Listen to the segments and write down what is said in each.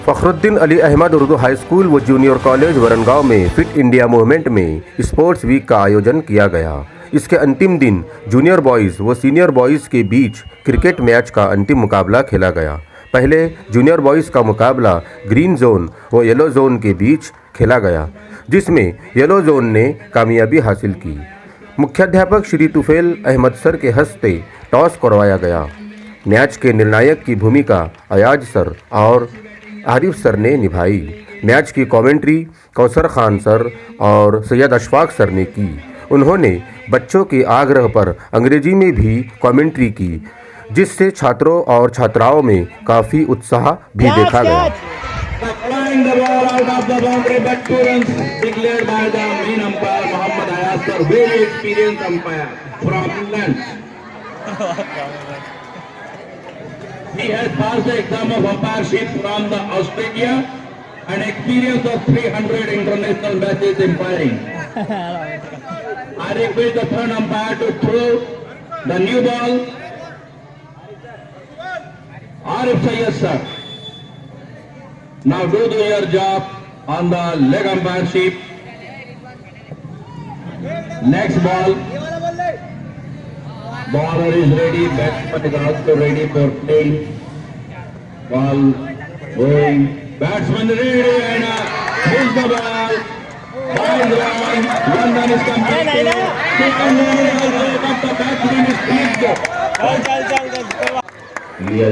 Fakhruddin Ali Ahmad Urdu high school व junior college वरनगांव में fit India movement में स्पोर्ट्स वीक का आयोजन किया गया। इसके अंतिम दिन जूनियर बॉयज़ व सीनियर बॉयज़ के बीच क्रिकेट मैच का अंतिम मुकाबला खेला गया। पहले जूनियर बॉयज़ का मुकाबला ग्रीन जोन व येलो जोन के बीच खेला गया, जिसमें येलो जोन ने कामयाबी हासिल की। मुख्याध्यापक श्री तुफैल अहमद सर के हस्ते टॉस करवाया गया। मैच के निर्णायक की भूमिका अयाज सर और आरिफ सर ने निभाई। मैच की कमेंट्री कौसर खान सर और सैयद अशफाक सर ने की। उन्होंने बच्चों के आग्रह पर अंग्रेजी में भी कमेंट्री की, जिससे छात्रों और छात्राओं में काफ़ी उत्साह भी देखा गया। He has passed the exam of umpireship from the Australia and experience of 300 international matches umpiring. I request the third umpire to throw the new ball. Arif Sayyed sir, now do your job on the leg umpireship. Next ball. Bowler is ready, batsman is also ready for playing. Ball going, batsman ready and hits the ball. Ball is run, one run is completed. Second run is also, but the batsman is cleared.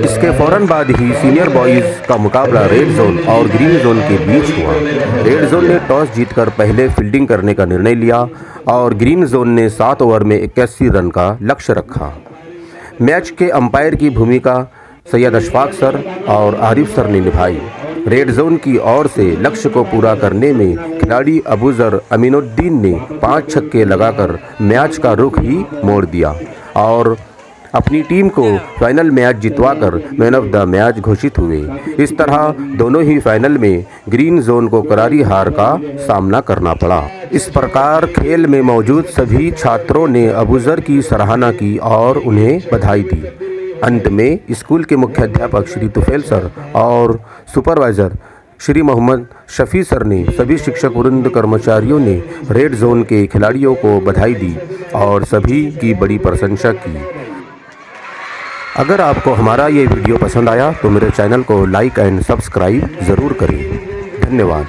इसके फौरन बाद ही senior boys का मुकाबला red zone और green zone के बीच हुआ। Red zone ने toss जीतकर पहले फील्डिंग करने का निर्णय लिया और ग्रीन जोन ने 7 ओवर में 81 रन का लक्ष्य रखा। मैच के अंपायर की भूमिका सैयद अशफाक सर और आरिफ सर ने निभाई। रेड जोन की ओर से लक्ष्य को पूरा करने में खिलाड़ी अबूजर अमीनुद्दीन ने 5 छक्के लगाकर मैच का रुख ही मोड़ दिया और अपनी टीम को फाइनल मैच जितवाकर मैन ऑफ द मैच घोषित हुए। इस तरह दोनों ही फाइनल में ग्रीन जोन को करारी हार का सामना करना पड़ा। इस प्रकार खेल में मौजूद सभी छात्रों ने अबूजर की सराहना की और उन्हें बधाई दी। अंत में स्कूल के मुख्याध्यापक श्री तुफैल सर और सुपरवाइज़र श्री मोहम्मद शफी सर ने सभी शिक्षक वृंद कर्मचारियों ने रेड जोन के खिलाड़ियों को बधाई दी और सभी की बड़ी प्रशंसा की। अगर आपको हमारा ये वीडियो पसंद आया तो मेरे चैनल को लाइक एंड सब्सक्राइब ज़रूर करें। धन्यवाद।